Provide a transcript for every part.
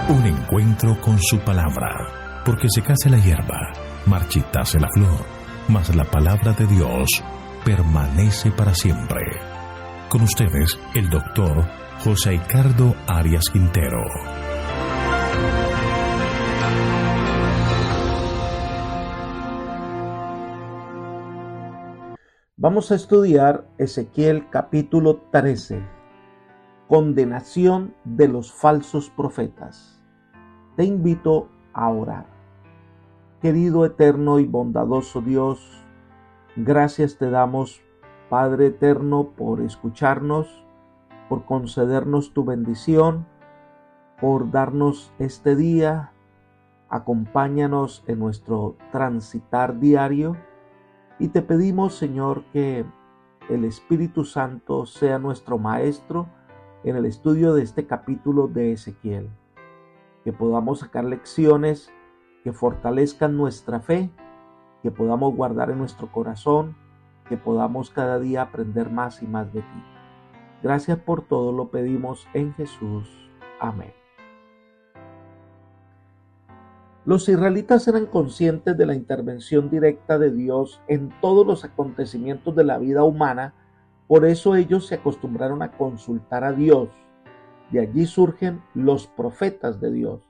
Un encuentro con su palabra, porque secase la hierba, marchitase la flor, mas la palabra de Dios permanece para siempre. Con ustedes, el doctor José Ricardo Arias Quintero. Vamos a estudiar Ezequiel capítulo 13, condenación de los falsos profetas. Te invito a orar. Querido, eterno y bondadoso Dios, gracias te damos, Padre eterno, por escucharnos, por concedernos tu bendición, por darnos este día. Acompáñanos en nuestro transitar diario y te pedimos, Señor, que el Espíritu Santo sea nuestro maestro en el estudio de este capítulo de Ezequiel. Que podamos sacar lecciones que fortalezcan nuestra fe, que podamos guardar en nuestro corazón, que podamos cada día aprender más y más de ti. Gracias por todo, lo pedimos en Jesús. Amén. Los israelitas eran conscientes de la intervención directa de Dios en todos los acontecimientos de la vida humana, por eso ellos se acostumbraron a consultar a Dios. De allí surgen los profetas de Dios.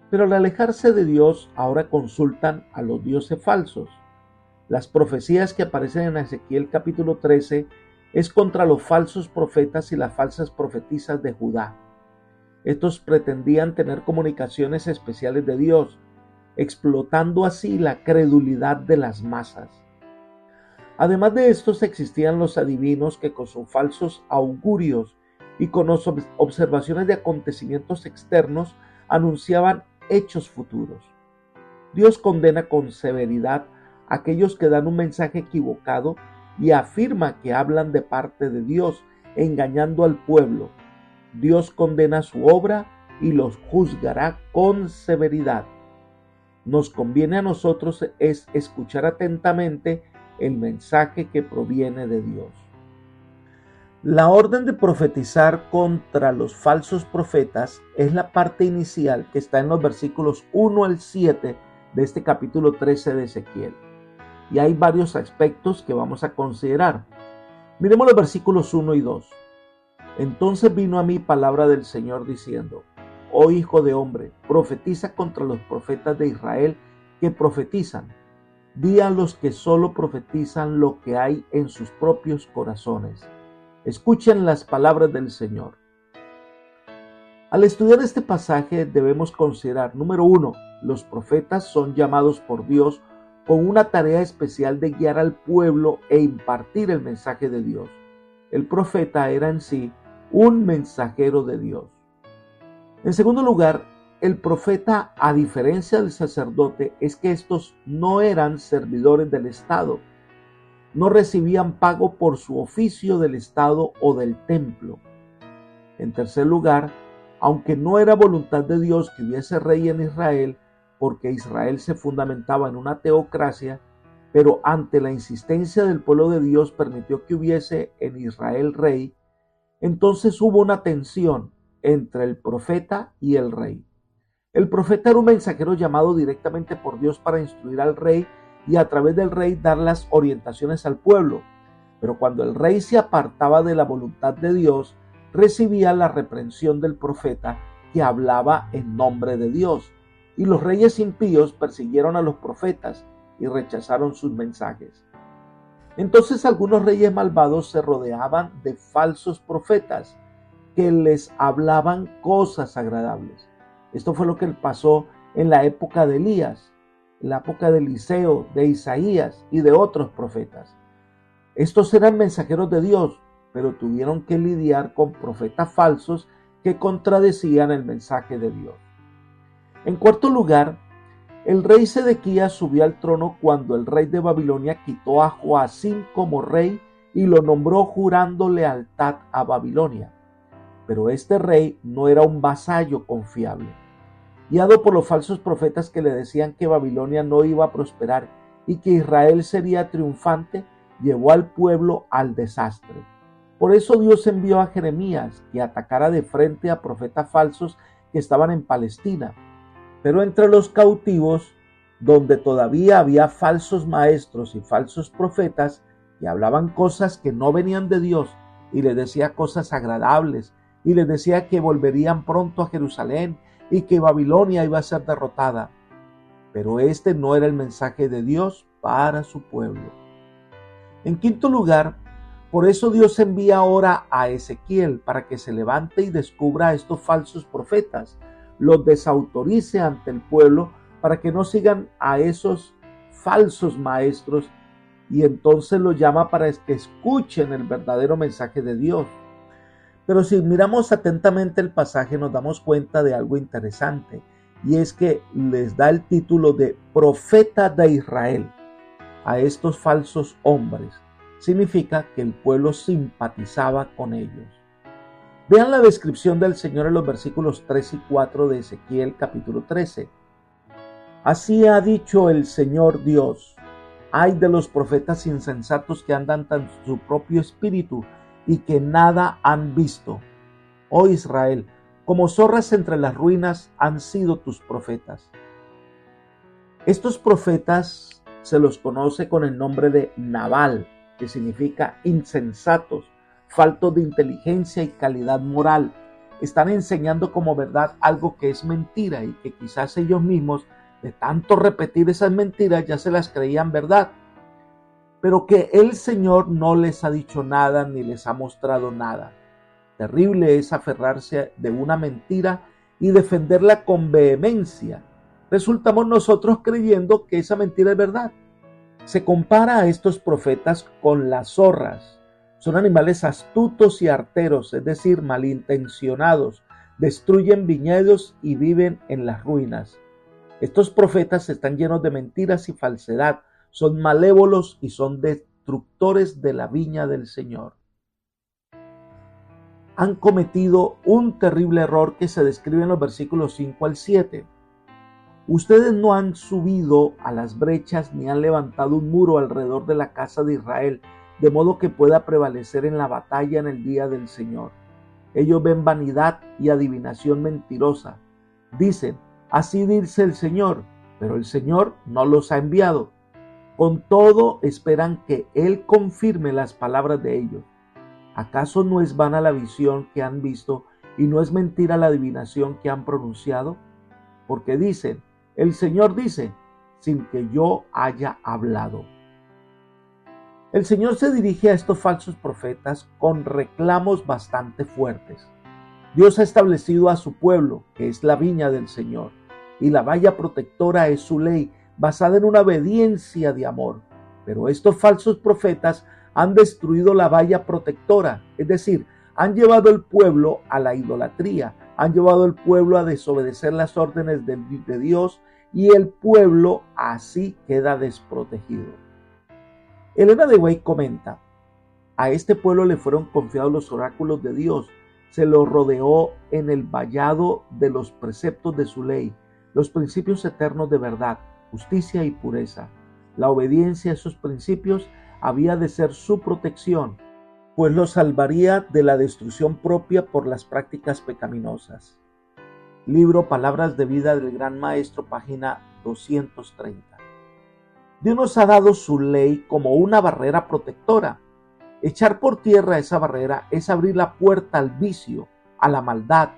Pero al alejarse de Dios, ahora consultan a los dioses falsos. Las profecías que aparecen en Ezequiel capítulo 13 es contra los falsos profetas y las falsas profetisas de Judá. Estos pretendían tener comunicaciones especiales de Dios, explotando así la credulidad de las masas. Además de estos existían los adivinos que con sus falsos augurios y con observaciones de acontecimientos externos anunciaban hechos futuros. Dios condena con severidad a aquellos que dan un mensaje equivocado y afirma que hablan de parte de Dios, engañando al pueblo. Dios condena su obra y los juzgará con severidad. Nos conviene a nosotros es escuchar atentamente el mensaje que proviene de Dios. La orden de profetizar contra los falsos profetas es la parte inicial que está en los versículos 1 al 7 de este capítulo 13 de Ezequiel. Y hay varios aspectos que vamos a considerar. Miremos los versículos 1 y 2. Entonces vino a mí palabra del Señor diciendo: Oh hijo de hombre, profetiza contra los profetas de Israel que profetizan. Di a los que solo profetizan lo que hay en sus propios corazones. Escuchen las palabras del Señor. Al estudiar este pasaje debemos considerar, número 1, los profetas son llamados por Dios con una tarea especial de guiar al pueblo e impartir el mensaje de Dios. El profeta era en sí un mensajero de Dios. En segundo lugar, el profeta, a diferencia del sacerdote, es que estos no eran servidores del Estado. No recibían pago por su oficio del Estado o del templo. En tercer lugar, aunque no era voluntad de Dios que hubiese rey en Israel, porque Israel se fundamentaba en una teocracia, pero ante la insistencia del pueblo de Dios permitió que hubiese en Israel rey, entonces hubo una tensión entre el profeta y el rey. El profeta era un mensajero llamado directamente por Dios para instruir al rey y a través del rey dar las orientaciones al pueblo. Pero cuando el rey se apartaba de la voluntad de Dios, recibía la reprensión del profeta que hablaba en nombre de Dios. Y los reyes impíos persiguieron a los profetas y rechazaron sus mensajes. Entonces algunos reyes malvados se rodeaban de falsos profetas que les hablaban cosas agradables. Esto fue lo que pasó en la época de Elías, en la época de Eliseo, de Isaías y de otros profetas. Estos eran mensajeros de Dios, pero tuvieron que lidiar con profetas falsos que contradecían el mensaje de Dios. En cuarto lugar, el rey Sedequías subió al trono cuando el rey de Babilonia quitó a Joacim como rey y lo nombró jurando lealtad a Babilonia. Pero este rey no era un vasallo confiable. Guiado por los falsos profetas que le decían que Babilonia no iba a prosperar y que Israel sería triunfante, llevó al pueblo al desastre. Por eso Dios envió a Jeremías que atacara de frente a profetas falsos que estaban en Palestina. Pero entre los cautivos, donde todavía había falsos maestros y falsos profetas que hablaban cosas que no venían de Dios y les decía cosas agradables y les decía que volverían pronto a Jerusalén y que Babilonia iba a ser derrotada. Pero este no era el mensaje de Dios para su pueblo. En quinto lugar, por eso Dios envía ahora a Ezequiel para que se levante y descubra a estos falsos profetas, los desautorice ante el pueblo para que no sigan a esos falsos maestros, y entonces los llama para que escuchen el verdadero mensaje de Dios. Pero si miramos atentamente el pasaje nos damos cuenta de algo interesante, y es que les da el título de profeta de Israel a estos falsos hombres. Significa que el pueblo simpatizaba con ellos. Vean la descripción del Señor en los versículos 3 y 4 de Ezequiel capítulo 13. Así ha dicho el Señor Dios: ay de los profetas insensatos que andan tras su propio espíritu y que nada han visto. Oh Israel, como zorras entre las ruinas han sido tus profetas. Estos profetas se los conoce con el nombre de Nabal, que significa insensatos, faltos de inteligencia y calidad moral. Están enseñando como verdad algo que es mentira y que quizás ellos mismos, de tanto repetir esas mentiras, ya se las creían verdad. Pero que el Señor no les ha dicho nada ni les ha mostrado nada. Terrible es aferrarse de una mentira y defenderla con vehemencia. Resultamos nosotros creyendo que esa mentira es verdad. Se compara a estos profetas con las zorras. Son animales astutos y arteros, es decir, malintencionados. Destruyen viñedos y viven en las ruinas. Estos profetas están llenos de mentiras y falsedad. Son malévolos y son destructores de la viña del Señor. Han cometido un terrible error que se describe en los versículos 5 al 7. Ustedes no han subido a las brechas ni han levantado un muro alrededor de la casa de Israel, de modo que pueda prevalecer en la batalla en el día del Señor. Ellos ven vanidad y adivinación mentirosa. Dicen: así dice el Señor, pero el Señor no los ha enviado. Con todo esperan que Él confirme las palabras de ellos. ¿Acaso no es vana la visión que han visto y no es mentira la adivinación que han pronunciado? Porque dicen: el Señor dice, sin que yo haya hablado. El Señor se dirige a estos falsos profetas con reclamos bastante fuertes. Dios ha establecido a su pueblo, que es la viña del Señor, y la valla protectora es su ley, basada en una obediencia de amor. Pero estos falsos profetas han destruido la valla protectora, es decir, han llevado al pueblo a la idolatría, han llevado al pueblo a desobedecer las órdenes de Dios, y el pueblo así queda desprotegido. Elena de White comenta: a este pueblo le fueron confiados los oráculos de Dios, se lo rodeó en el vallado de los preceptos de su ley, los principios eternos de verdad, justicia y pureza. La obediencia a esos principios había de ser su protección, pues los salvaría de la destrucción propia por las prácticas pecaminosas. Libro Palabras de Vida del Gran Maestro, página 230. Dios nos ha dado su ley como una barrera protectora. Echar por tierra esa barrera es abrir la puerta al vicio, a la maldad,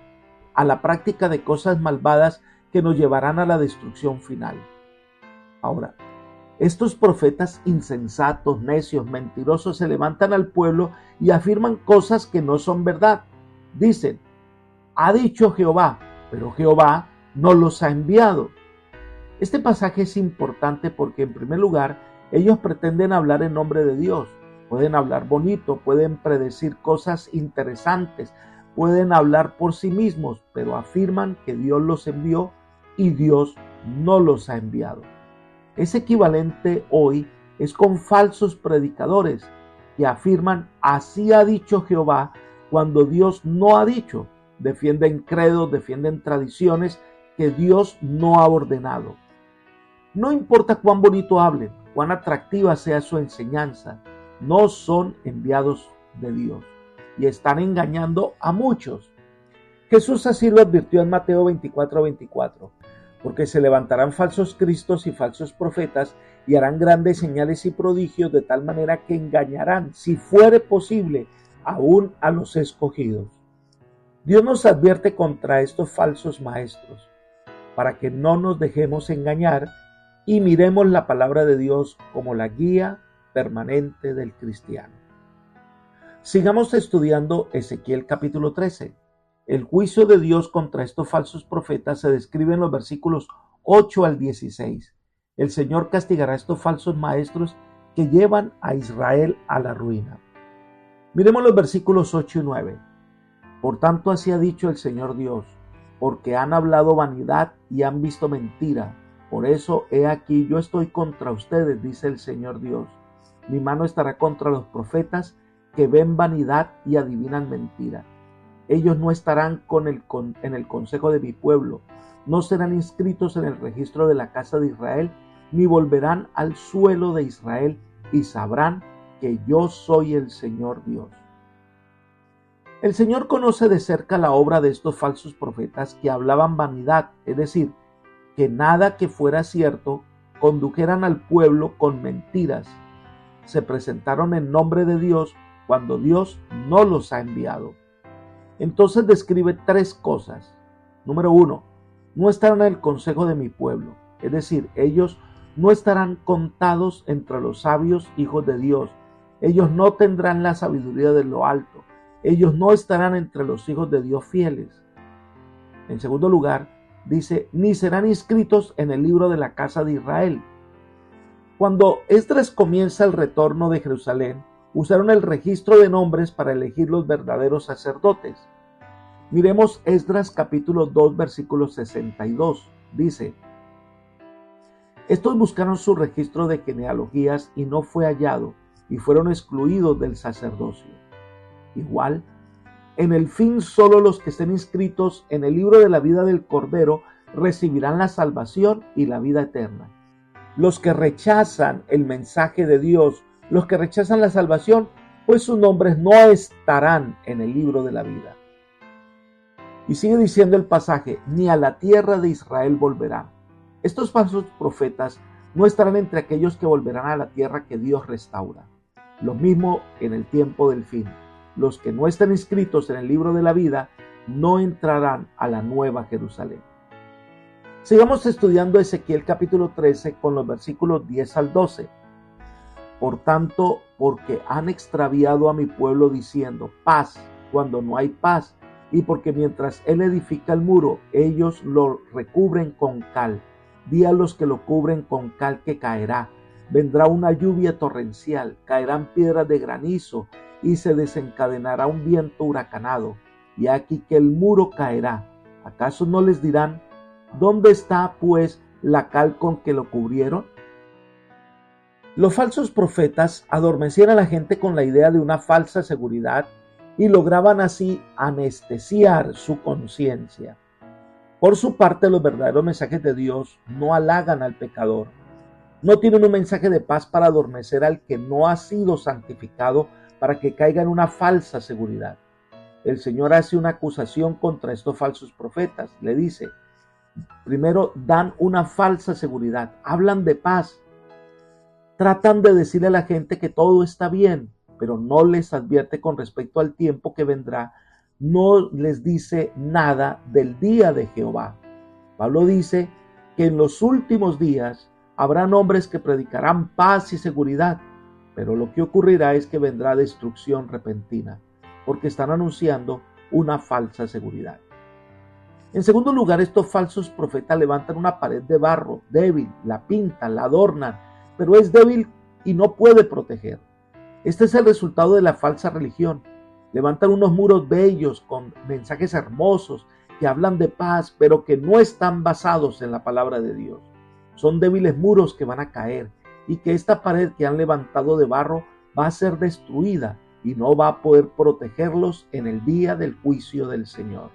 a la práctica de cosas malvadas que nos llevarán a la destrucción final. Ahora, estos profetas insensatos, necios, mentirosos se levantan al pueblo y afirman cosas que no son verdad. Dicen: ha dicho Jehová, pero Jehová no los ha enviado. Este pasaje es importante porque, en primer lugar, ellos pretenden hablar en nombre de Dios. Pueden hablar bonito, pueden predecir cosas interesantes, pueden hablar por sí mismos, pero afirman que Dios los envió y Dios no los ha enviado. Es equivalente hoy es con falsos predicadores que afirman: así ha dicho Jehová, cuando Dios no ha dicho. Defienden credos, defienden tradiciones que Dios no ha ordenado. No importa cuán bonito hablen, cuán atractiva sea su enseñanza, no son enviados de Dios y están engañando a muchos. Jesús así lo advirtió en Mateo 24:24, porque se levantarán falsos cristos y falsos profetas y harán grandes señales y prodigios de tal manera que engañarán, si fuere posible, aún a los escogidos. Dios nos advierte contra estos falsos maestros, para que no nos dejemos engañar y miremos la palabra de Dios como la guía permanente del cristiano. Sigamos estudiando Ezequiel capítulo 13. El juicio de Dios contra estos falsos profetas se describe en los versículos 8 al 16. El Señor castigará a estos falsos maestros que llevan a Israel a la ruina. Miremos los versículos 8 y 9. Por tanto, así ha dicho el Señor Dios, porque han hablado vanidad y han visto mentira. Por eso, he aquí, yo estoy contra ustedes, dice el Señor Dios. Mi mano estará contra los profetas que ven vanidad y adivinan mentira. Ellos no estarán en el consejo de mi pueblo, no serán inscritos en el registro de la casa de Israel, ni volverán al suelo de Israel, y sabrán que yo soy el Señor Dios. El Señor conoce de cerca la obra de estos falsos profetas que hablaban vanidad, es decir, que nada que fuera cierto condujeran al pueblo con mentiras. Se presentaron en nombre de Dios cuando Dios no los ha enviado. Entonces describe tres cosas. Número 1, no estarán en el consejo de mi pueblo, es decir, ellos no estarán contados entre los sabios hijos de Dios. Ellos no tendrán la sabiduría de lo alto. Ellos no estarán entre los hijos de Dios fieles. En segundo lugar, dice, ni serán inscritos en el libro de la casa de Israel. Cuando Esdras comienza el retorno de Jerusalén, usaron el registro de nombres para elegir los verdaderos sacerdotes. Miremos Esdras capítulo 2 versículo 62. Dice, estos buscaron su registro de genealogías y no fue hallado, y fueron excluidos del sacerdocio. Igual, en el fin solo los que estén inscritos en el libro de la vida del Cordero recibirán la salvación y la vida eterna. Los que rechazan el mensaje de Dios, los que rechazan la salvación, pues sus nombres no estarán en el libro de la vida. Y sigue diciendo el pasaje, ni a la tierra de Israel volverán. Estos falsos profetas no estarán entre aquellos que volverán a la tierra que Dios restaura. Lo mismo en el tiempo del fin. Los que no estén inscritos en el libro de la vida no entrarán a la nueva Jerusalén. Sigamos estudiando Ezequiel capítulo 13 con los versículos 10 al 12. Por tanto, porque han extraviado a mi pueblo diciendo paz cuando no hay paz, y porque mientras él edifica el muro, ellos lo recubren con cal. Di a los que lo cubren con cal que caerá. Vendrá una lluvia torrencial, caerán piedras de granizo y se desencadenará un viento huracanado. Y aquí que el muro caerá. ¿Acaso no les dirán, dónde está pues la cal con que lo cubrieron? Los falsos profetas adormecían a la gente con la idea de una falsa seguridad y lograban así anestesiar su conciencia. Por su parte, los verdaderos mensajes de Dios no halagan al pecador. No tienen un mensaje de paz para adormecer al que no ha sido santificado para que caiga en una falsa seguridad. El Señor hace una acusación contra estos falsos profetas. Le dice, primero, dan una falsa seguridad, hablan de paz. Tratan de decirle a la gente que todo está bien, pero no les advierte con respecto al tiempo que vendrá, no les dice nada del día de Jehová. Pablo dice que en los últimos días habrán hombres que predicarán paz y seguridad, pero lo que ocurrirá es que vendrá destrucción repentina, porque están anunciando una falsa seguridad. En segundo lugar, estos falsos profetas levantan una pared de barro débil, la pintan, la adornan, pero es débil y no puede proteger. Este es el resultado de la falsa religión. Levantan unos muros bellos con mensajes hermosos que hablan de paz, pero que no están basados en la palabra de Dios. Son débiles muros que van a caer y que esta pared que han levantado de barro va a ser destruida y no va a poder protegerlos en el día del juicio del Señor.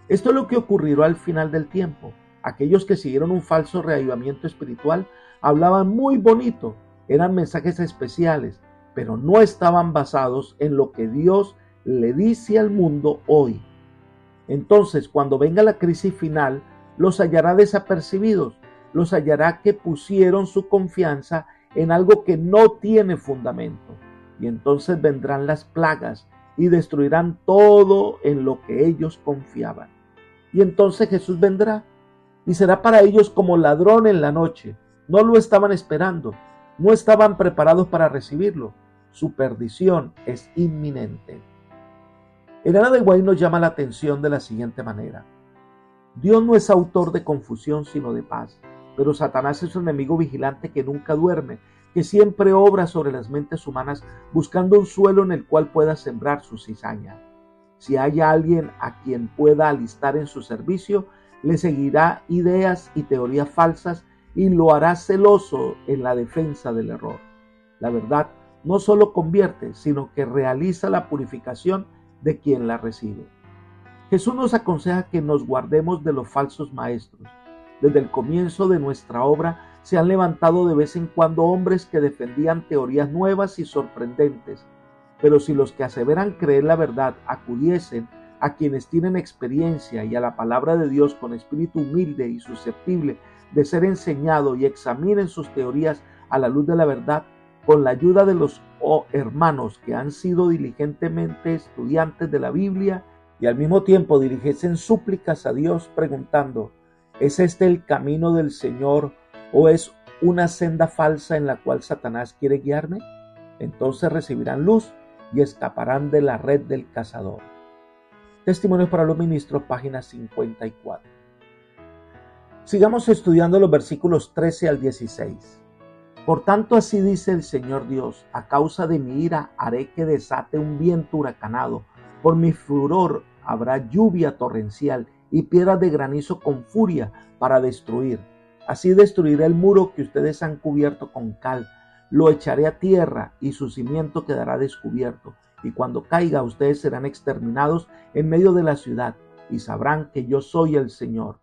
Esto es lo que ocurrirá al final del tiempo. Aquellos que siguieron un falso reavivamiento espiritual hablaban muy bonito, eran mensajes especiales, pero no estaban basados en lo que Dios le dice al mundo hoy. Entonces, cuando venga la crisis final, los hallará desapercibidos, los hallará que pusieron su confianza en algo que no tiene fundamento. Y entonces vendrán las plagas y destruirán todo en lo que ellos confiaban. Y entonces Jesús vendrá y será para ellos como ladrón en la noche. No lo estaban esperando, no estaban preparados para recibirlo. Su perdición es inminente. Elena de White nos llama la atención de la siguiente manera. Dios no es autor de confusión sino de paz, pero Satanás es un enemigo vigilante que nunca duerme, que siempre obra sobre las mentes humanas buscando un suelo en el cual pueda sembrar su cizaña. Si hay alguien a quien pueda alistar en su servicio, le seguirá ideas y teorías falsas y lo hará celoso en la defensa del error. La verdad no solo convierte, sino que realiza la purificación de quien la recibe. Jesús nos aconseja que nos guardemos de los falsos maestros. Desde el comienzo de nuestra obra se han levantado de vez en cuando hombres que defendían teorías nuevas y sorprendentes, pero si los que aseveran creer la verdad acudiesen a quienes tienen experiencia y a la palabra de Dios con espíritu humilde y susceptible de ser enseñado y examinen sus teorías a la luz de la verdad, con la ayuda de los hermanos que han sido diligentemente estudiantes de la Biblia y al mismo tiempo dirigiesen súplicas a Dios preguntando, ¿es este el camino del Señor o es una senda falsa en la cual Satanás quiere guiarme? Entonces recibirán luz y escaparán de la red del cazador. Testimonios para los ministros, página 54. Sigamos estudiando los versículos 13 al 16. Por tanto, así dice el Señor Dios, a causa de mi ira haré que desate un viento huracanado, por mi furor habrá lluvia torrencial y piedras de granizo con furia para destruir. Así destruiré el muro que ustedes han cubierto con cal, lo echaré a tierra y su cimiento quedará descubierto. Y cuando caiga, ustedes serán exterminados en medio de la ciudad y sabrán que yo soy el Señor.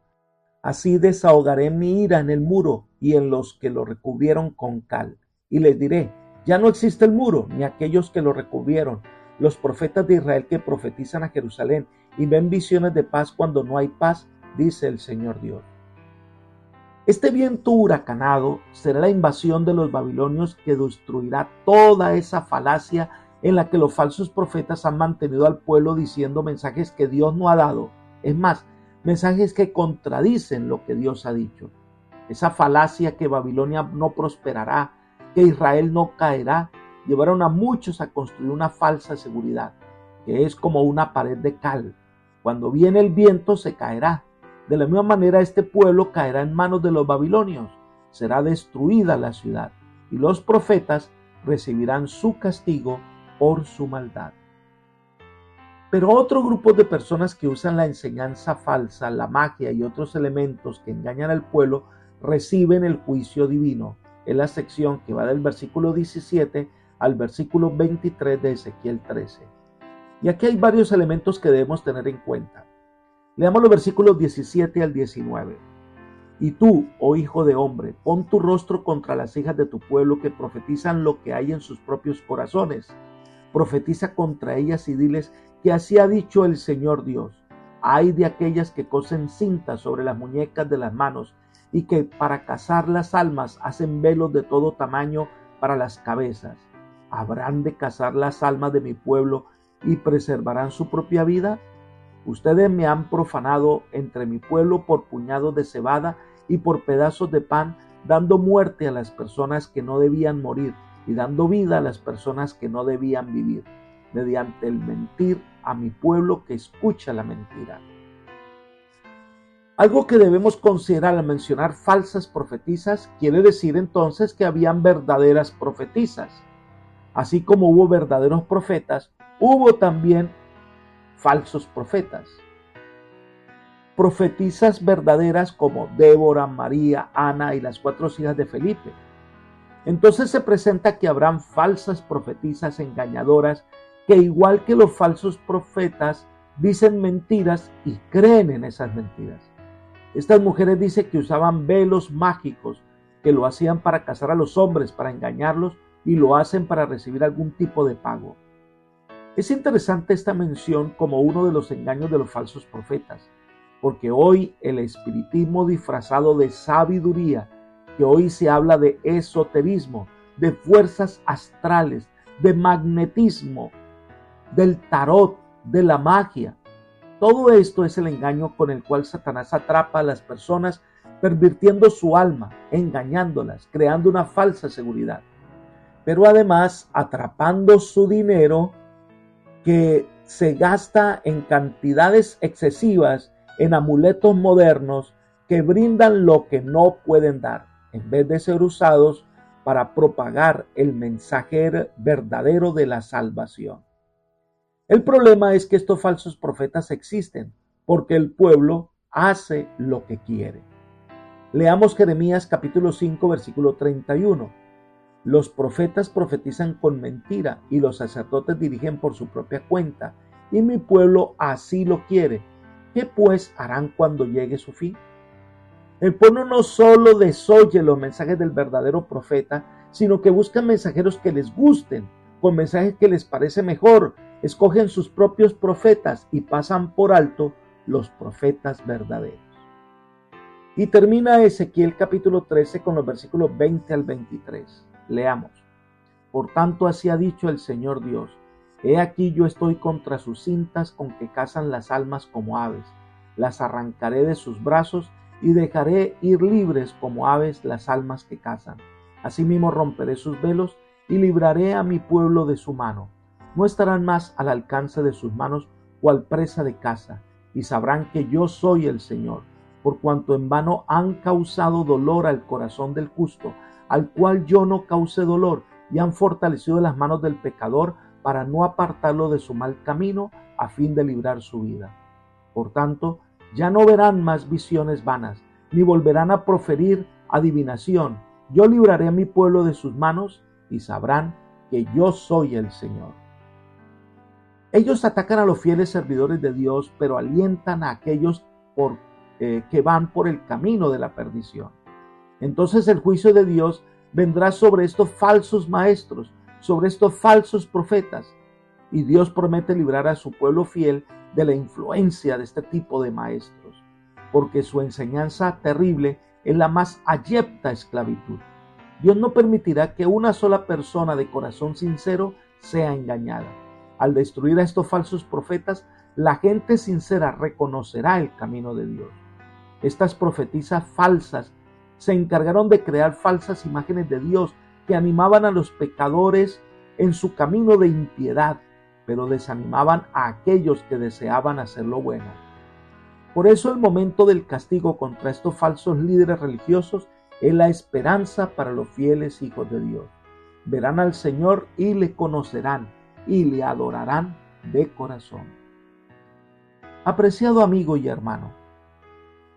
Así desahogaré mi ira en el muro y en los que lo recubrieron con cal. Y les diré, ya no existe el muro ni aquellos que lo recubrieron, los profetas de Israel que profetizan a Jerusalén y ven visiones de paz cuando no hay paz, dice el Señor Dios. Este viento huracanado será la invasión de los babilonios que destruirá toda esa falacia en la que los falsos profetas han mantenido al pueblo diciendo mensajes que Dios no ha dado. Es más, mensajes que contradicen lo que Dios ha dicho. Esa falacia que Babilonia no prosperará, que Israel no caerá, llevaron a muchos a construir una falsa seguridad, que es como una pared de cal. Cuando viene el viento se caerá. De la misma manera este pueblo caerá en manos de los babilonios. Será destruida la ciudad y los profetas recibirán su castigo por su maldad. Pero otro grupo de personas que usan la enseñanza falsa, la magia y otros elementos que engañan al pueblo reciben el juicio divino. Es la sección que va del versículo 17 al versículo 23 de Ezequiel 13. Y aquí hay varios elementos que debemos tener en cuenta. Leamos los versículos 17 al 19. Y tú, oh hijo de hombre, pon tu rostro contra las hijas de tu pueblo que profetizan lo que hay en sus propios corazones. Profetiza contra ellas y diles que así ha dicho el Señor Dios. Ay de aquellas que cosen cintas sobre las muñecas de las manos y que para cazar las almas hacen velos de todo tamaño para las cabezas. ¿Habrán de cazar las almas de mi pueblo y preservarán su propia vida? Ustedes me han profanado entre mi pueblo por puñados de cebada y por pedazos de pan, dando muerte a las personas que no debían morir y dando vida a las personas que no debían vivir, mediante el mentir a mi pueblo que escucha la mentira. Algo que debemos considerar al mencionar falsas profetisas quiere decir entonces que habían verdaderas profetisas. Así como hubo verdaderos profetas, hubo también falsos profetas. Profetisas verdaderas como Débora, María, Ana y las 4 hijas de Felipe. Entonces se presenta que habrán falsas profetisas engañadoras que igual que los falsos profetas dicen mentiras y creen en esas mentiras. Estas mujeres dicen que usaban velos mágicos que lo hacían para cazar a los hombres, para engañarlos y lo hacen para recibir algún tipo de pago. Es interesante esta mención como uno de los engaños de los falsos profetas, porque hoy el espiritismo disfrazado de sabiduría, que hoy se habla de esoterismo, de fuerzas astrales, de magnetismo, del tarot, de la magia, todo esto es el engaño con el cual Satanás atrapa a las personas, pervirtiendo su alma, engañándolas, creando una falsa seguridad, pero además atrapando su dinero, que se gasta en cantidades excesivas en amuletos modernos que brindan lo que no pueden dar, en vez de ser usados para propagar el mensaje verdadero de la salvación. El problema es que estos falsos profetas existen porque el pueblo hace lo que quiere. Leamos Jeremías capítulo 5, versículo 31. Los profetas profetizan con mentira y los sacerdotes dirigen por su propia cuenta, y mi pueblo así lo quiere. ¿Qué pues harán cuando llegue su fin? El pueblo no solo desoye los mensajes del verdadero profeta, sino que buscan mensajeros que les gusten, con mensajes que les parece mejor, escogen sus propios profetas y pasan por alto los profetas verdaderos. Y termina Ezequiel capítulo 13 con los versículos 20 al 23. Leamos. Por tanto, así ha dicho el Señor Dios: he aquí yo estoy contra sus cintas con que cazan las almas como aves. Las arrancaré de sus brazos y dejaré ir libres como aves las almas que cazan. Asimismo romperé sus velos y libraré a mi pueblo de su mano. No estarán más al alcance de sus manos cual presa de caza, y sabrán que yo soy el Señor, por cuanto en vano han causado dolor al corazón del justo, al cual yo no causé dolor, y han fortalecido las manos del pecador para no apartarlo de su mal camino, a fin de librar su vida. Por tanto, ya no verán más visiones vanas, ni volverán a proferir adivinación. Yo libraré a mi pueblo de sus manos, y sabrán que yo soy el Señor. Ellos atacan a los fieles servidores de Dios, pero alientan a aquellos que van por el camino de la perdición. Entonces el juicio de Dios vendrá sobre estos falsos maestros, sobre estos falsos profetas, y Dios promete librar a su pueblo fiel de la influencia de este tipo de maestros, porque su enseñanza terrible es la más abyecta esclavitud. Dios no permitirá que una sola persona de corazón sincero sea engañada. Al destruir a estos falsos profetas, la gente sincera reconocerá el camino de Dios. Estas profetisas falsas se encargaron de crear falsas imágenes de Dios que animaban a los pecadores en su camino de impiedad, pero desanimaban a aquellos que deseaban hacer lo bueno. Por eso el momento del castigo contra estos falsos líderes religiosos es la esperanza para los fieles hijos de Dios. Verán al Señor y le conocerán y le adorarán de corazón. Apreciado amigo y hermano,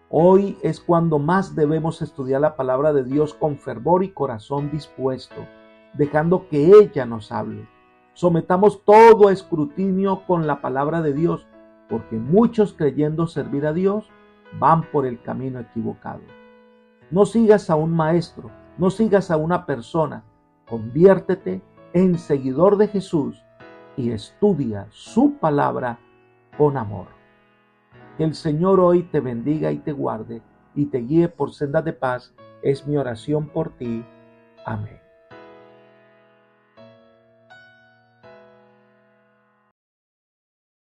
hoy es cuando más debemos estudiar la palabra de Dios con fervor y corazón dispuesto, dejando que ella nos hable. Sometamos todo a escrutinio con la palabra de Dios, porque muchos creyendo servir a Dios van por el camino equivocado. No sigas a un maestro, no sigas a una persona, conviértete en seguidor de Jesús y estudia su palabra con amor. Que el Señor hoy te bendiga y te guarde y te guíe por sendas de paz, es mi oración por ti. Amén.